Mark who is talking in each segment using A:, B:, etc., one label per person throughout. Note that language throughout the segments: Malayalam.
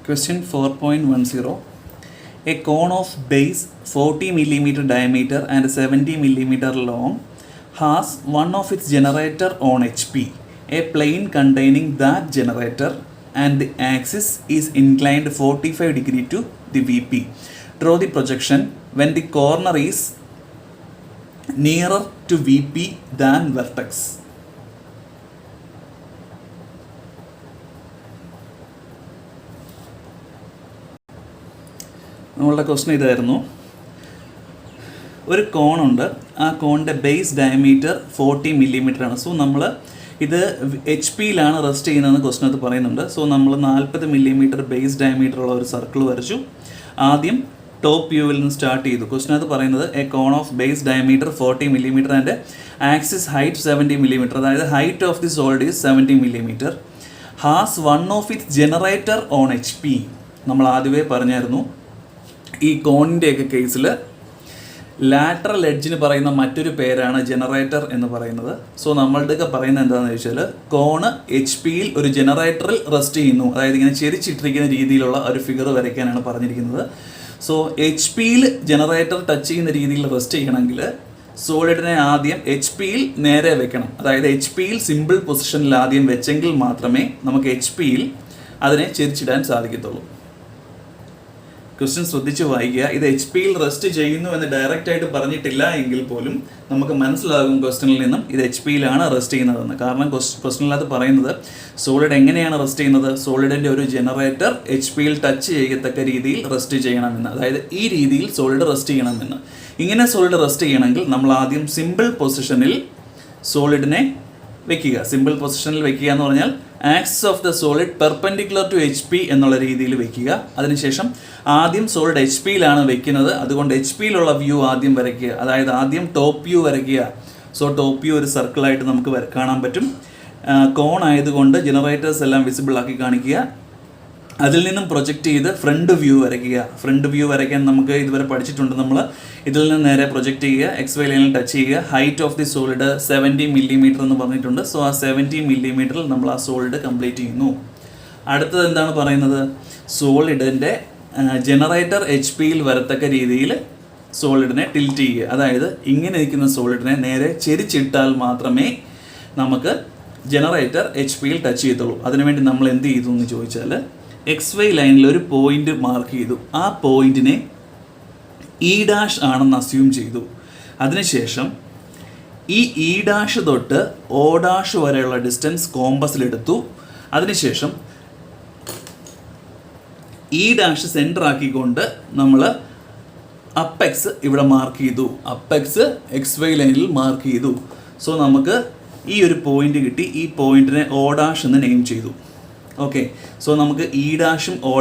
A: Question 4.10. A cone of base 40 mm diameter and 70 mm long has one of its generator on HP, a plane containing that generator, and the axis is inclined 45 degree to the VP. Draw the projection when the corner is nearer to VP than vertex. നമ്മളുടെ ക്വസ്റ്റൻ ഇതായിരുന്നു. ഒരു കോണുണ്ട്, ആ കോണിൻ്റെ ബേസ് ഡയമീറ്റർ 40 mm ആണ്. സോ നമ്മൾ ഇത് HP യിലാണ് റെസ്റ്റ് ചെയ്യുന്നതെന്ന് ക്വസ്റ്റിനകത്ത് പറയുന്നുണ്ട്. സോ നമ്മൾ 40 mm ബേസ് ഡയമീറ്റർ ഉള്ള ഒരു സർക്കിൾ വരച്ചു. ആദ്യം ടോപ്പ് വ്യൂവിൽ നിന്ന് സ്റ്റാർട്ട് ചെയ്തു. ക്വസ്റ്റിനകത്ത് പറയുന്നത് a cone of base diameter 40 mm and axis height 70 mm, അതായത് height of the solid is 70 mm, has one of its generator on HP. നമ്മൾ ആദ്യമേ പറഞ്ഞായിരുന്നു ഈ കോണിൻ്റെയൊക്കെ കേസിൽ ലാറ്ററൽ എഡ്ജിന് പറയുന്ന മറ്റൊരു പേരാണ് ജനറേറ്റർ എന്ന് പറയുന്നത്. സോ നമ്മളുടെയൊക്കെ പറയുന്നത് എന്താണെന്ന് ചോദിച്ചാൽ കോണ് HP യിൽ ഒരു ജനറേറ്ററിൽ റെസ്റ്റ് ചെയ്യുന്നു, അതായത് ഇങ്ങനെ ചെരിച്ചിട്ടിരിക്കുന്ന രീതിയിലുള്ള ഒരു ഫിഗർ വരയ്ക്കാനാണ് പറഞ്ഞിരിക്കുന്നത്. സോ HP യിൽ ജനറേറ്റർ ടച്ച് ചെയ്യുന്ന രീതിയിൽ റെസ്റ്റ് ചെയ്യണമെങ്കിൽ സോളിഡിനെ ആദ്യം HP യിൽ നേരെ വെക്കണം, അതായത് HP യിൽ സിമ്പിൾ പൊസിഷനിൽ ആദ്യം വെച്ചെങ്കിൽ മാത്രമേ നമുക്ക് HP യിൽ അതിനെ ചെരിച്ചിടാൻ സാധിക്കത്തുള്ളൂ. ക്വസ്റ്റ്യൻ ശ്രദ്ധിച്ച് വായിക്കുക. ഇത് HP യിൽ റെസ്റ്റ് ചെയ്യുന്നു എന്ന് ഡയറക്റ്റ് ആയിട്ട് പറഞ്ഞിട്ടില്ല എങ്കിൽ പോലും നമുക്ക് മനസ്സിലാകും ക്വസ്റ്റ്യനിൽ നിന്നും ഇത് HP യിലാണ് റെസ്റ്റ് ചെയ്യുന്നതെന്ന്. കാരണം ക്വസ്റ്റ്യനിനകത്ത് പറയുന്നത് സോളിഡ് എങ്ങനെയാണ് റെസ്റ്റ് ചെയ്യുന്നത്, സോളിഡിൻ്റെ ഒരു ജനറേറ്റർ HP യിൽ ടച്ച് ചെയ്യത്തക്ക രീതിയിൽ റെസ്റ്റ് ചെയ്യണമെന്ന്, അതായത് ഈ രീതിയിൽ സോളിഡ് റെസ്റ്റ് ചെയ്യണമെന്ന്. ഇങ്ങനെ സോളിഡ് റെസ്റ്റ് ചെയ്യണമെങ്കിൽ നമ്മൾ ആദ്യം സിമ്പിൾ പൊസിഷനിൽ സോളിഡിനെ വെക്കുക. സിമ്പിൾ പൊസിഷനിൽ വെക്കുക എന്ന് പറഞ്ഞാൽ axis of the solid perpendicular to HP എന്നുള്ള രീതിയിൽ വെക്കുക. അതിനുശേഷം ആദ്യം സോളിഡ് HP യിലാണ് വെക്കുന്നത്, അതുകൊണ്ട് HP യിലുള്ള വ്യൂ ആദ്യം വരയ്ക്കുക, അതായത് ആദ്യം ടോപ്പ് വ്യൂ വരയ്ക്കുക. സോ ടോപ്പ് വ്യൂ ഒരു സർക്കിളായിട്ട് നമുക്ക് കാണാൻ പറ്റും. കോൺ ആയതുകൊണ്ട് ജനറേറ്റേഴ്സ് എല്ലാം വിസിബിൾ ആക്കി കാണിക്കുക. അതിൽ നിന്നും പ്രൊജക്റ്റ് ചെയ്ത് ഫ്രണ്ട് വ്യൂ വരയ്ക്കുക. ഫ്രണ്ട് വ്യൂ വരയ്ക്കാൻ നമുക്ക് ഇതുവരെ പഠിച്ചിട്ടുണ്ട്. നമ്മൾ ഇതിൽ നിന്ന് നേരെ പ്രൊജക്റ്റ് ചെയ്യുക, XY ലൈനിൽ ടച്ച് ചെയ്യുക. Height of the solid 70 mm എന്ന് പറഞ്ഞിട്ടുണ്ട്. സോ ആ 70 mm നമ്മൾ ആ സോളിഡ് കംപ്ലീറ്റ് ചെയ്യുന്നു. അടുത്തത് എന്താണ് പറയുന്നത്, സോളിഡിൻ്റെ ജനറേറ്റർ HP യിൽ വരത്തക്ക രീതിയിൽ സോളിഡിനെ ടിൽറ്റ് ചെയ്യുക, അതായത് ഇങ്ങനെ ഇരിക്കുന്ന സോളിഡിനെ നേരെ ചെരിച്ചിട്ടാൽ മാത്രമേ നമുക്ക് ജനറേറ്റർ HP യിൽ ടച്ച് ചെയ്യത്തുള്ളൂ. അതിനുവേണ്ടി നമ്മൾ എന്ത് ചെയ്തു എന്ന് ചോദിച്ചാൽ XY ലൈനിൽ ഒരു പോയിന്റ് മാർക്ക് ചെയ്തു. ആ പോയിന്റിനെ E' ആണെന്ന് അസ്യൂം ചെയ്തു. അതിനുശേഷം ഈ E' തൊട്ട് O' വരെയുള്ള ഡിസ്റ്റൻസ് കോമ്പസിലെടുത്തു. അതിനുശേഷം E' സെൻറ്റർ ആക്കിക്കൊണ്ട് നമ്മൾ അപ്പെക്സ് ഇവിടെ മാർക്ക് ചെയ്തു. അപ്പെക്സ് XY ലൈനിൽ മാർക്ക് ചെയ്തു. സോ നമുക്ക് ഈ ഒരു പോയിന്റ് കിട്ടി. ഈ പോയിന്റിനെ O' എന്ന് നെയിം ചെയ്തു. ഓക്കെ, സോ നമുക്ക് E' O'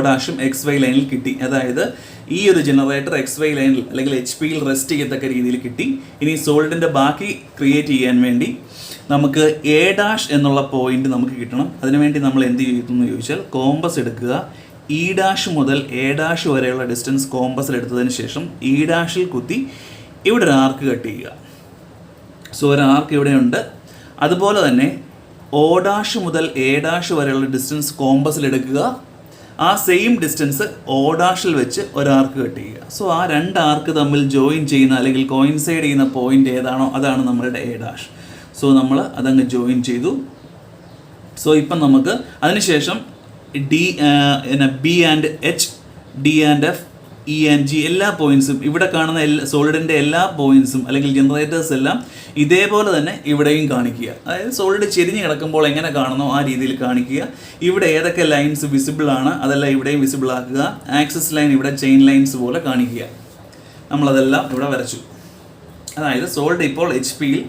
A: XY ലൈനിൽ കിട്ടി. അതായത് ഈ ഒരു ജനറേറ്റർ XY ലൈനിൽ അല്ലെങ്കിൽ HP യിൽ റെസ്റ്റ് ചെയ്യത്തക്ക രീതിയിൽ കിട്ടി. ഇനി സോളിഡിൻ്റെ ബാക്കി ക്രിയേറ്റ് ചെയ്യാൻ വേണ്ടി നമുക്ക് A' എന്നുള്ള പോയിന്റ് നമുക്ക് കിട്ടണം. അതിനുവേണ്ടി നമ്മൾ എന്ത് ചെയ്യുന്നു എന്ന് ചോദിച്ചാൽ കോമ്പസ് എടുക്കുക. E' മുതൽ A' വരെയുള്ള ഡിസ്റ്റൻസ് കോമ്പസിൽ എടുത്തതിന് ശേഷം E' കുത്തി ഇവിടെ ഒരു ആർക്ക് കട്ട് ചെയ്യുക. സോ ഒരു ആർക്ക് ഇവിടെയുണ്ട്. അതുപോലെ തന്നെ O' മുതൽ A' വരെയുള്ള ഡിസ്റ്റൻസ് കോമ്പസിൽ എടുക്കുക. ആ സെയിം ഡിസ്റ്റൻസ് O' വെച്ച് ഒരു ആർക്ക് കട്ട് ചെയ്യുക. സോ ആ രണ്ട് ആർക്ക് തമ്മിൽ ജോയിൻ ചെയ്യുന്ന അല്ലെങ്കിൽ കോയിൻസൈഡ് ചെയ്യുന്ന പോയിന്റ് ഏതാണോ അതാണ് നമ്മളുടെ A'. സോ നമ്മൾ അതങ്ങ് ജോയിൻ ചെയ്തു. സോ ഇപ്പം നമുക്ക് അതിനുശേഷം B and H, D and F, E and G എല്ലാ പോയിൻറ്സും ഇവിടെ കാണുന്ന സോളിഡിൻ്റെ എല്ലാ പോയിൻറ്സും അല്ലെങ്കിൽ ജനറേറ്റേഴ്സ് എല്ലാം ഇതേപോലെ തന്നെ ഇവിടെയും കാണിക്കുക. അതായത് സോളിഡ് ചെരിഞ്ഞ് കിടക്കുമ്പോൾ എങ്ങനെ കാണുന്നോ ആ രീതിയിൽ കാണിക്കുക. ഇവിടെ ഏതൊക്കെ ലൈൻസ് വിസിബിൾ ആണ് അതെല്ലാം ഇവിടെയും വിസിബിൾ ആക്കുക. ആക്സിസ് ലൈൻ ഇവിടെ ചെയിൻ ലൈൻസ് പോലെ കാണിക്കുക. നമ്മളതെല്ലാം ഇവിടെ വരച്ചു. അതായത് സോളിഡ് ഇപ്പോൾ HP യിൽ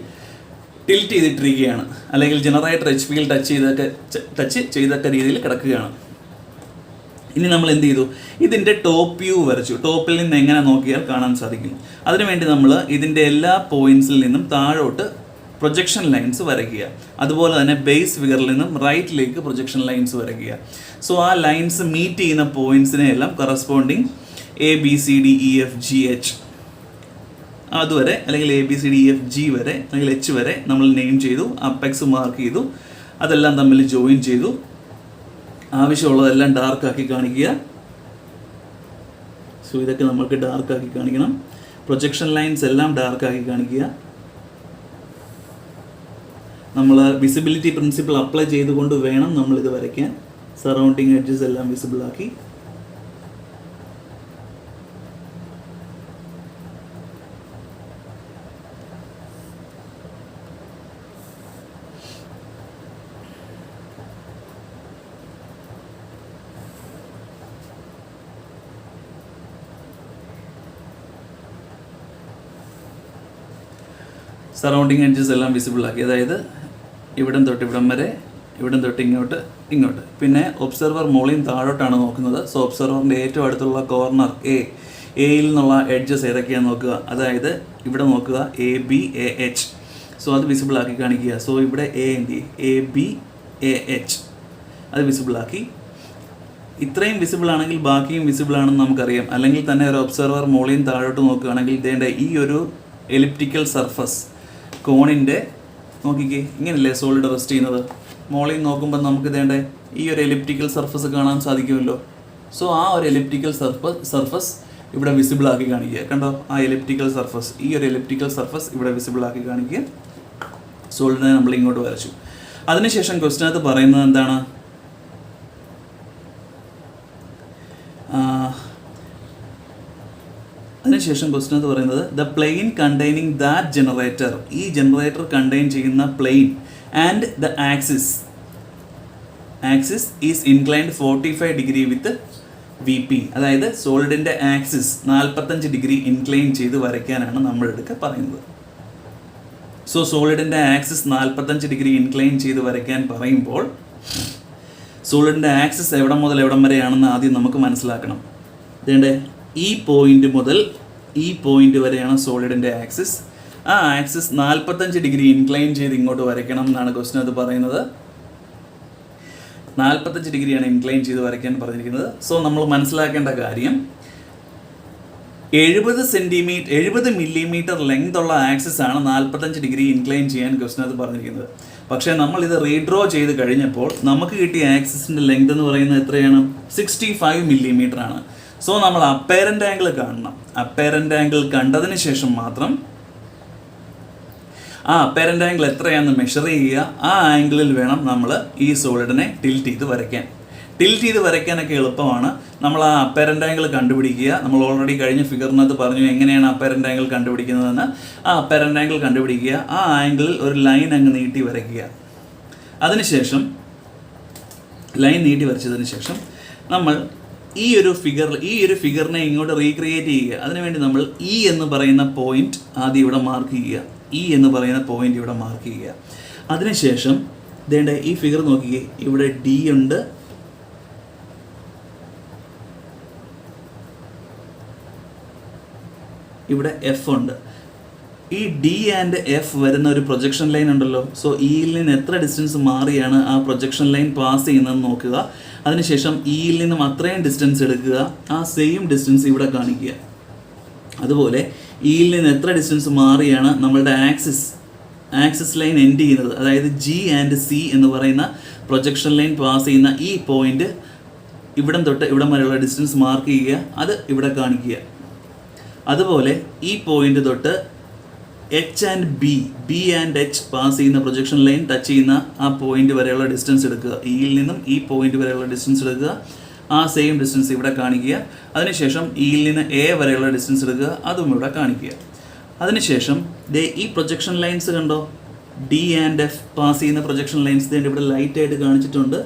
A: ടിൽറ്റ് ചെയ്തിട്ടിരിക്കുകയാണ്, അല്ലെങ്കിൽ ജനറേറ്റർ HP യിൽ ടച്ച് ചെയ്തൊക്കെ രീതിയിൽ കിടക്കുകയാണ്. ഇനി നമ്മൾ എന്ത് ചെയ്തു, ഇതിൻ്റെ ടോപ്പ് വ്യൂ വരച്ചു. ടോപ്പിൽ നിന്ന് എങ്ങനെ നോക്കിയാൽ കാണാൻ സാധിക്കും. അതിനുവേണ്ടി നമ്മൾ ഇതിൻ്റെ എല്ലാ പോയിൻറ്റ്സിൽ നിന്നും താഴോട്ട് പ്രൊജക്ഷൻ ലൈൻസ് വരയ്ക്കുക. അതുപോലെ തന്നെ ബേസ് ഫിഗറിൽ നിന്നും റൈറ്റിലേക്ക് പ്രൊജക്ഷൻ ലൈൻസ് വരയ്ക്കുക. സോ ആ ലൈൻസ് മീറ്റ് ചെയ്യുന്ന പോയിൻറ്റ്സിനെ എല്ലാം കറസ്പോണ്ടിങ് ABCDEFGH അതുവരെ അല്ലെങ്കിൽ ABCDEFG വരെ അല്ലെങ്കിൽ H വരെ നമ്മൾ നെയിം ചെയ്തു. അപ്പെക്സ് മാർക്ക് ചെയ്തു. അതെല്ലാം തമ്മിൽ ജോയിൻ ചെയ്തു. ആവശ്യമുള്ളതെല്ലാം ഡാർക്ക് ആക്കി കാണിക്കുക. സോ ഇതൊക്കെ നമുക്ക് ഡാർക്കാക്കി കാണിക്കണം. പ്രൊജക്ഷൻ ലൈൻസ് എല്ലാം ഡാർക്കാക്കി കാണിക്കുക. നമ്മൾ വിസിബിലിറ്റി പ്രിൻസിപ്പിൾ അപ്ലൈ ചെയ്തുകൊണ്ട് വേണം നമ്മളിത് വരയ്ക്കാൻ. സറൗണ്ടിങ് എഡ്ജസ് എല്ലാം വിസിബിൾ ആക്കി. സറൗണ്ടിങ് എഡ്ജസ് എല്ലാം വിസിബിൾ ആക്കി. അതായത് ഇവിടം തൊട്ട് ഇവിടം വരെ, ഇവിടം തൊട്ട് ഇങ്ങോട്ട്, ഇങ്ങോട്ട്. പിന്നെ ഒബ്സർവർ മുകളിൽ താഴോട്ടാണ് നോക്കുന്നത്. സോ ഒബ്സർവറിൻ്റെ ഏറ്റവും അടുത്തുള്ള കോർണർ എയിൽ നിന്നുള്ള എഡ്ജസ് ഏതൊക്കെയാണെന്ന് നോക്കുക. അതായത് ഇവിടെ നോക്കുക, ABAH. സോ അത് വിസിബിൾ ആക്കി കാണിക്കുക. സോ ഇവിടെ ABAH അത് വിസിബിൾ ആക്കി. ഇത്രയും വിസിബിൾ ആണെങ്കിൽ ബാക്കിയും വിസിബിൾ ആണെന്ന് നമുക്കറിയാം. അല്ലെങ്കിൽ തന്നെ ഒരു ഒബ്സർവർ മുകളിൽ താഴോട്ട് നോക്കുകയാണെങ്കിൽ ഇതേണ്ട ഈ ഒരു എലിപ്റ്റിക്കൽ സർഫസ് കോണിൻ്റെ നോക്കിക്കേ, ഇങ്ങനെയല്ലേ സോളിഡ് റെസ്റ്റ് ചെയ്യുന്നത്. മോളിൽ നോക്കുമ്പോൾ നമുക്ക് ഇതേണ്ട ഈ ഒരു എലിപ്റ്റിക്കൽ സർഫസ് കാണാൻ സാധിക്കുമല്ലോ. സോ ആ ഒരു എലിപ്റ്റിക്കൽ സർഫസ് ഇവിടെ വിസിബിൾ ആക്കി കാണിക്കുക. കണ്ടോ, ആ എലിപ്റ്റിക്കൽ സർഫസ്, ഈ ഒരു എലിപ്റ്റിക്കൽ സർഫസ് ഇവിടെ വിസിബിൾ ആക്കി കാണിക്കുക. സോളിഡിനെ നമ്മൾ ഇങ്ങോട്ട് വരച്ചു. അതിനുശേഷം ക്വസ്റ്റിനകത്ത് പറയുന്നത് എന്താണ്? അതിനുശേഷം ക്വസ്റ്റിനകത്ത് പറയുന്നത് the plane containing that generator, ഈ ജനറേറ്റർ കണ്ടെയ്ൻ ചെയ്യുന്ന plane and the axis is inclined 45 degree with VP. അതായത് സോളിഡിൻ്റെ ആക്സിസ് 45 ഡിഗ്രി ഇൻക്ലൈൻ ചെയ്ത് വരയ്ക്കാനാണ് നമ്മളെടുക്കുക പറയുന്നത്. സോ സോളിഡിൻ്റെ ആക്സിസ് 45 ഡിഗ്രി ഇൻക്ലൈൻ ചെയ്ത് വരയ്ക്കാൻ പറയുമ്പോൾ സോളിഡിൻ്റെ ആക്സിസ് എവിടം മുതൽ എവിടം വരെയാണെന്ന് ആദ്യം നമുക്ക് മനസ്സിലാക്കണം. ഇതേണ്ടേ ഈ പോയിന്റ് മുതൽ ഈ പോയിന്റ് വരെയാണ് സോളിഡിൻ്റെ ആക്സിസ്. ആ ആക്സിസ് 45 ഡിഗ്രി ഇൻക്ലൈൻ ചെയ്ത് ഇങ്ങോട്ട് വരയ്ക്കണം എന്നാണ് ക്വസ്റ്റ്യൻ അത് പറയുന്നത്. 45 ഡിഗ്രിയാണ് ഇൻക്ലൈൻ ചെയ്ത് വരയ്ക്കാൻ പറഞ്ഞിരിക്കുന്നത്. സോ നമ്മൾ മനസ്സിലാക്കേണ്ട കാര്യം 70 മില്ലിമീറ്റർ ലെങ്ത് ഉള്ള ആക്സിസ് ആണ് 45 ഡിഗ്രി ഇൻക്ലൈൻ ചെയ്യാൻ ക്വസ്റ്റ്യൻ അത് പറഞ്ഞിരിക്കുന്നത്. പക്ഷേ നമ്മൾ ഇത് റീഡ്രോ ചെയ്ത് കഴിഞ്ഞപ്പോൾ നമുക്ക് കിട്ടിയ ആക്സിസിൻ്റെ ലെങ്ത് എന്ന് പറയുന്നത് എത്രയാണ്? 65 മില്ലിമീറ്റർ ആണ്. സോ നമ്മൾ അപ്പേരൻ്റ് ആംഗിൾ കാണണം. അപ്പേരൻ്റ് ആംഗിൾ കണ്ടതിന് ശേഷം മാത്രം ആ അപ്പേരൻ്റ് ആംഗിൾ എത്രയാണെന്ന് മെഷർ ചെയ്യുക. ആ ആംഗിളിൽ വേണം നമ്മൾ ഈ സോളിഡിനെ ടിൽറ്റ് ചെയ്ത് വരയ്ക്കാൻ. ടിൽറ്റ് ചെയ്ത് വരയ്ക്കാനൊക്കെ എളുപ്പമാണ്. നമ്മൾ ആ അപ്പേരൻ്റ് ആംഗിൾ കണ്ടുപിടിക്കുക. നമ്മൾ ഓൾറെഡി കഴിഞ്ഞ ഫിഗറിനകത്ത് പറഞ്ഞു എങ്ങനെയാണ് അപ്പേരൻ്റ് ആംഗിൾ കണ്ടുപിടിക്കുന്നതെന്ന്. ആ അപ്പേരൻ്റ് ആംഗിൾ കണ്ടുപിടിക്കുക. ആ ആംഗിളിൽ ഒരു ലൈൻ അങ്ങ് നീട്ടി വരയ്ക്കുക. അതിനുശേഷം ലൈൻ നീട്ടി വരച്ചതിന് ശേഷം നമ്മൾ ഈ ഒരു ഫിഗറിനെ ഇങ്ങോട്ട് റീക്രിയേറ്റ് ചെയ്യുക. അതിനുവേണ്ടി നമ്മൾ എന്ന് പറയുന്ന പോയിന്റ് ആദ്യം ഇവിടെ മാർക്ക് ചെയ്യുക. എന്ന് പറയുന്ന പോയിന്റ് ഇവിടെ മാർക്ക് ചെയ്യുക. അതിനുശേഷം ഇതേണ്ട ഈ ഫിഗർ നോക്കിക്കേ, ഇവിടെ D ഉണ്ട്, ഇവിടെ F ഉണ്ട്. ഈ D ആൻഡ് F വരുന്ന ഒരു പ്രൊജക്ഷൻ ലൈൻ ഉണ്ടല്ലോ. സോ ഇയിൽ നിന്ന് എത്ര ഡിസ്റ്റൻസ് മാറിയാണ് ആ പ്രൊജക്ഷൻ ലൈൻ പാസ് ചെയ്യുന്നതെന്ന് നോക്കുക. അതിനുശേഷം ഇയിൽ നിന്നും അത്രയും ഡിസ്റ്റൻസ് എടുക്കുക. ആ സെയിം ഡിസ്റ്റൻസ് ഇവിടെ കാണിക്കുക. അതുപോലെ ഇയിൽ നിന്ന് എത്ര ഡിസ്റ്റൻസ് മാറിയാണ് നമ്മളുടെ ആക്സിസ് ലൈൻ എൻഡ് ചെയ്യുന്നത്, അതായത് G ആൻഡ് C എന്ന് പറയുന്ന പ്രൊജക്ഷൻ ലൈൻ പാസ് ചെയ്യുന്ന ഈ പോയിന്റ് ഇവിടം തൊട്ട് ഇവിടം വരെയുള്ള ഡിസ്റ്റൻസ് മാർക്ക് ചെയ്യുക. അത് ഇവിടെ കാണിക്കുക. അതുപോലെ ഈ പോയിന്റ് തൊട്ട് H and B and H pass ചെയ്യുന്ന പ്രൊജക്ഷൻ ലൈൻ ടച്ച് ചെയ്യുന്ന ആ പോയിന്റ് വരെയുള്ള ഡിസ്റ്റൻസ് എടുക്കുക. ഇയിൽ നിന്നും ഈ പോയിന്റ് വരെയുള്ള ഡിസ്റ്റൻസ് എടുക്കുക. ആ സെയിം ഡിസ്റ്റൻസ് ഇവിടെ കാണിക്കുക. അതിനുശേഷം ഇയിൽ നിന്ന് A വരെയുള്ള ഡിസ്റ്റൻസ് എടുക്കുക. അതും ഇവിടെ കാണിക്കുക. അതിനുശേഷം ഈ പ്രൊജക്ഷൻ ലൈൻസ് കണ്ടോ, D ആൻഡ് F പാസ് ചെയ്യുന്ന പ്രൊജക്ഷൻ ലൈൻസ് ഇവിടെ ലൈറ്റായിട്ട് കാണിച്ചിട്ടുണ്ട്.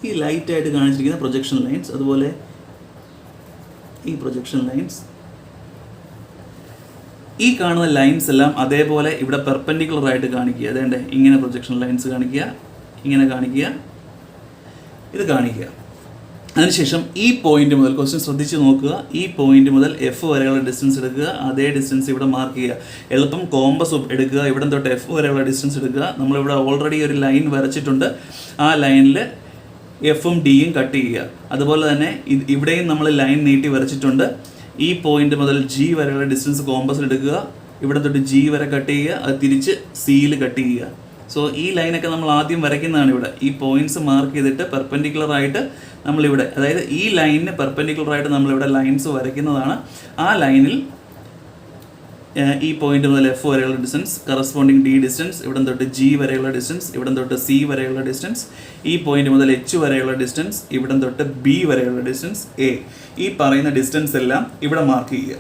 A: ഈ ലൈറ്റായിട്ട് കാണിച്ചിരിക്കുന്ന പ്രൊജക്ഷൻ ലൈൻസ്, അതുപോലെ ഈ പ്രൊജക്ഷൻ ലൈൻസ്, ഈ കാണുന്ന ലൈൻസ് എല്ലാം അതേപോലെ ഇവിടെ പെർപെൻഡിക്കുലർ ആയിട്ട് കാണിക്കുക. അതേണ്ടേ ഇങ്ങനെ പ്രൊജക്ഷൻ ലൈൻസ് കാണിക്കുക, ഇങ്ങനെ കാണിക്കുക, ഇത് കാണിക്കുക. അതിനുശേഷം ഈ പോയിന്റ് മുതൽ ക്വസ്റ്റ്യൻ ശ്രദ്ധിച്ച് നോക്കുക. ഈ പോയിന്റ് മുതൽ F വരെയുള്ള ഡിസ്റ്റൻസ് എടുക്കുക. അതേ ഡിസ്റ്റൻസ് ഇവിടെ മാർക്ക് ചെയ്യുക. എളുപ്പം കോമ്പസ് എടുക്കുക. ഇവിടെ തൊട്ട് F വരെയുള്ള ഡിസ്റ്റൻസ് എടുക്കുക. നമ്മളിവിടെ ഓൾറെഡി ഒരു ലൈൻ വരച്ചിട്ടുണ്ട്. ആ ലൈനിൽ Fഉം Dയും കട്ട് ചെയ്യുക. അതുപോലെ തന്നെ ഇവിടെയും നമ്മൾ ലൈൻ നീട്ടി വരച്ചിട്ടുണ്ട്. ഈ പോയിന്റ് മുതൽ G വരെയുള്ള ഡിസ്റ്റൻസ് കോമ്പസിൽ എടുക്കുക. ഇവിടെ തൊട്ട് G വരെ കട്ട് ചെയ്യുക. അത് തിരിച്ച് Cയിൽ കട്ട് ചെയ്യുക. സോ ഈ ലൈനൊക്കെ നമ്മൾ ആദ്യം വരയ്ക്കുന്നതാണ് ഇവിടെ. ഈ പോയിന്റ്സ് മാർക്ക് ചെയ്തിട്ട് പെർപെൻഡിക്കുലർ ആയിട്ട് നമ്മളിവിടെ, അതായത് ഈ ലൈനിന് പെർപെൻഡിക്കുലർ ആയിട്ട് നമ്മളിവിടെ ലൈൻസ് വരയ്ക്കുന്നതാണ്. ആ ലൈനിൽ ഈ പോയിന്റ് മുതൽ എഫ് വരെയുള്ള ഡിസ്റ്റൻസ്, കറസ്പോണ്ടിങ് ഡി ഡിസ്റ്റൻസ്, ഇവിടെ തൊട്ട് ജി വരെയുള്ള ഡിസ്റ്റൻസ്, ഇവിടെ തൊട്ട് സി വരെയുള്ള ഡിസ്റ്റൻസ്, ഈ പോയിന്റ് മുതൽ എച്ച് വരെയുള്ള ഡിസ്റ്റൻസ്, ഇവിടെ തൊട്ട് ബി വരെയുള്ള ഡിസ്റ്റൻസ് എ, ഈ പറയുന്ന ഡിസ്റ്റൻസ് എല്ലാം ഇവിടെ മാർക്ക് ചെയ്യുക.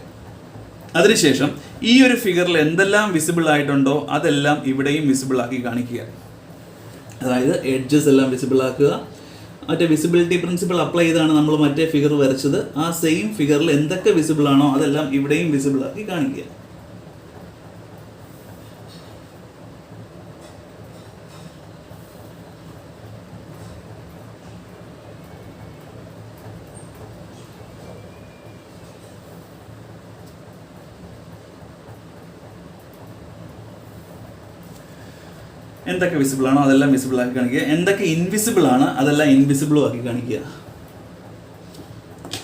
A: അതിനുശേഷം ഈ ഒരു ഫിഗറിൽ എന്തെല്ലാം വിസിബിൾ ആയിട്ടുണ്ടോ അതെല്ലാം ഇവിടെയും വിസിബിൾ ആക്കി കാണിക്കുക. അതായത് എഡ്ജസ് എല്ലാം വിസിബിൾ ആക്കുക. മറ്റേ വിസിബിലിറ്റി പ്രിൻസിപ്പിൾ അപ്ലൈ ചെയ്താണ് നമ്മൾ മറ്റേ ഫിഗർ വരച്ചത്. ആ സെയിം ഫിഗറിൽ എന്തൊക്കെ വിസിബിൾ ആണോ അതെല്ലാം ഇവിടെയും വിസിബിൾ ആക്കി കാണിക്കുക. എന്തൊക്കെ വിസിബിൾ ആണോ അതെല്ലാം വിസിബിൾ ആക്കി കാണിക്കുക. എന്തൊക്കെ ഇൻവിസിബിൾ ആണ് അതെല്ലാം ഇൻവിസിബിളും ആക്കി കാണിക്കുക.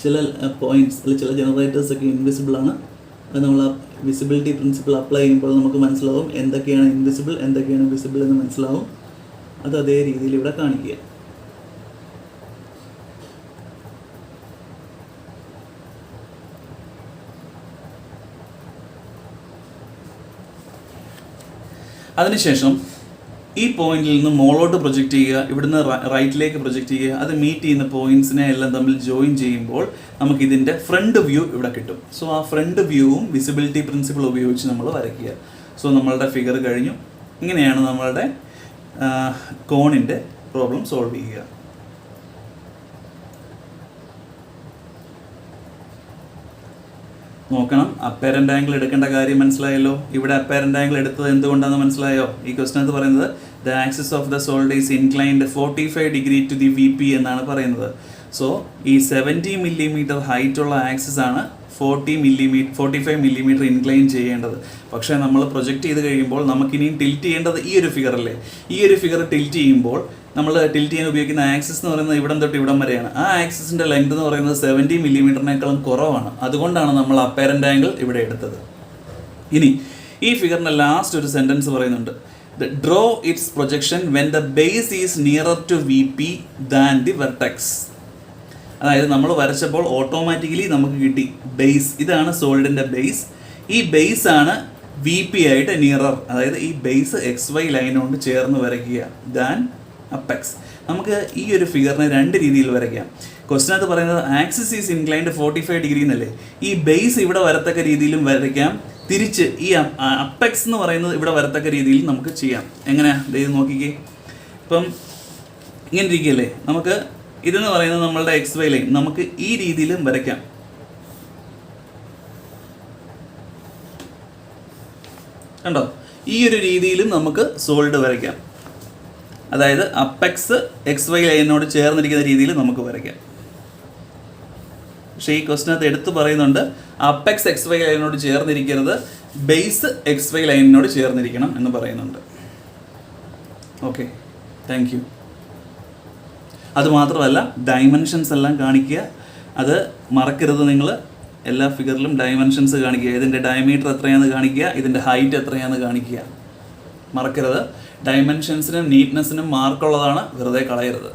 A: ചില പോയിന്റ്സ് അല്ലെങ്കിൽ ചില ജനറേറ്റേഴ്സ് ഒക്കെ ഇൻവിസിബിൾ ആണ്. അത് നമ്മൾ ആ വിസിബിലിറ്റി പ്രിൻസിപ്പിൾ അപ്ലൈ ചെയ്യുമ്പോൾ നമുക്ക് മനസ്സിലാവും എന്തൊക്കെയാണ് ഇൻവിസിബിൾ എന്തൊക്കെയാണ് വിസിബിൾ എന്ന് മനസ്സിലാവും. അത് അതേ രീതിയിൽ ഇവിടെ കാണിക്കുക. അതിനുശേഷം ഈ പോയിന്റിൽ നിന്ന് മോളോട്ട് പ്രൊജക്റ്റ് ചെയ്യുക, ഇവിടുന്ന് റൈറ്റിലേക്ക് പ്രൊജക്റ്റ് ചെയ്യുക. അത് മീറ്റ് ചെയ്യുന്ന പോയിന്റ്സിനെ എല്ലാം തമ്മിൽ ജോയിൻ ചെയ്യുമ്പോൾ നമുക്ക് ഇതിൻ്റെ ഫ്രണ്ട് വ്യൂ ഇവിടെ കിട്ടും. സോ ആ ഫ്രണ്ട് വ്യൂവും വിസിബിലിറ്റി പ്രിൻസിപ്പിൾ ഉപയോഗിച്ച് നമ്മൾ വരയ്ക്കുക. സോ നമ്മളുടെ ഫിഗർ കഴിഞ്ഞു. ഇങ്ങനെയാണ് നമ്മളുടെ കോണിൻ്റെ പ്രോബ്ലം സോൾവ് ചെയ്യുക. നോക്കണം, അപ്പയറന്റ് ആംഗിൾ എടുക്കേണ്ട കാര്യം മനസ്സിലായല്ലോ. ഇവിടെ അപ്പയറന്റ് ആംഗിൾ എടുത്തത് എന്തുകൊണ്ടാണെന്ന് മനസ്സിലായോ? ഈ ക്വസ്റ്റ്യൻ പറയുന്നത് the axis of the solid is inclined 45 degree to the VP എന്നാണ് പറയുന്നത്. സോ ഈ 70 മില്ലിമീറ്റർ ഹൈറ്റ് ഉള്ള ആക്സിസ് ആണ് 45 മില്ലിമീറ്റർ ഇൻക്ലൈൻ ചെയ്യേണ്ടത്. പക്ഷേ നമ്മൾ പ്രൊജക്റ്റ് ചെയ്ത് കഴിയുമ്പോൾ നമുക്കിനിയും ടിൽറ്റ് ചെയ്യേണ്ടത് ഈ ഒരു ഫിഗറല്ലേ. ഈ ഒരു ഫിഗർ ടിൽറ്റ് ചെയ്യുമ്പോൾ നമ്മൾ ടിൽറ്റ് ചെയ്യാൻ ഉപയോഗിക്കുന്ന ആക്സിസ് എന്ന് പറയുന്നത് ഇവിടം തൊട്ട് ഇവിടം വരെയാണ്. ആ ആക്സിസിൻ്റെ ലെങ്ത് എന്ന് പറയുന്നത് 70 മില്ലിമീറ്ററിനേക്കാളും കുറവാണ്. അതുകൊണ്ടാണ് നമ്മൾ അപ്പയറന്റ് ആംഗിൾ ഇവിടെ എടുത്തത്. ഇനി ഈ ഫിഗറിൻ്റെ ലാസ്റ്റ് ഒരു സെൻറ്റൻസ് പറയുന്നുണ്ട്, draw its projection when the base is nearer to VP than the vertex. അതായത് നമ്മൾ വരച്ചപ്പോൾ ഓട്ടോമാറ്റിക്കലി നമുക്ക് കിട്ടി ബേസ്, ഇതാണ് സോൾഡിൻ്റെ ബേസ്. ഈ ബേസ് ആണ് VP ആയിട്ട് നിയറർ, അതായത് ഈ ബേസ് XY ലൈനോട് ചേർന്ന് വരയ്ക്കുക ദാൻ അപ്പെക്സ്. നമുക്ക് ഈ ഒരു ഫിഗറിനെ രണ്ട് രീതിയിൽ വരയ്ക്കാം. ക്വസ്റ്റിനകത്ത് പറയുന്നത് ആക്സിസ് ഈസ് ഇൻക്ലൈൻഡ് 45 ഡിഗ്രി എന്നല്ലേ. ഈ ബേസ് ഇവിടെ വരത്തക്ക രീതിയിലും വരയ്ക്കാം, തിരിച്ച് ഈ അപ്പെക്സ് എന്ന് പറയുന്നത് ഇവിടെ വരത്തക്ക രീതിയിൽ നമുക്ക് ചെയ്യാം. എങ്ങനെയാ ഇത് നോക്കിക്കേ. ഇപ്പം ഇങ്ങനെ ഇരിക്കുകയല്ലേ, നമുക്ക് ഇതെന്ന് പറയുന്നത് നമ്മളുടെ XY ലൈൻ, നമുക്ക് ഈ രീതിയിലും വരയ്ക്കാം. കണ്ടോ, ഈ ഒരു രീതിയിലും നമുക്ക് സോൾഡ് വരയ്ക്കാം. അതായത് അപ്പെക്സ് XY ലൈനോട് ചേർന്നിരിക്കുന്ന രീതിയിൽ നമുക്ക് വരയ്ക്കാം. പക്ഷേ ഈ ക്വസ്റ്റിനകത്ത് എടുത്തു പറയുന്നുണ്ട് അപ്പെക്സ് XY ലൈനോട് ചേർന്നിരിക്കരുത്, ബേസ് XY ലൈനിനോട് ചേർന്നിരിക്കണം എന്ന് പറയുന്നുണ്ട്. Okay, thank you. അതുമാത്രമല്ല ഡൈമെൻഷൻസ് എല്ലാം കാണിക്കുക, അത് മറക്കരുത്. നിങ്ങൾ എല്ലാ ഫിഗറിലും ഡൈമെൻഷൻസ് കാണിക്കുക. ഇതിൻ്റെ ഡയമീറ്റർ എത്രയാണെന്ന് കാണിക്കുക, ഇതിൻ്റെ ഹൈറ്റ് എത്രയാണെന്ന് കാണിക്കുക. മറക്കരുത്. ഡൈമെൻഷൻസിനും നീറ്റ്നെസ്സിനും മാർക്കുള്ളതാണ്, വെറുതെ കളയരുത്.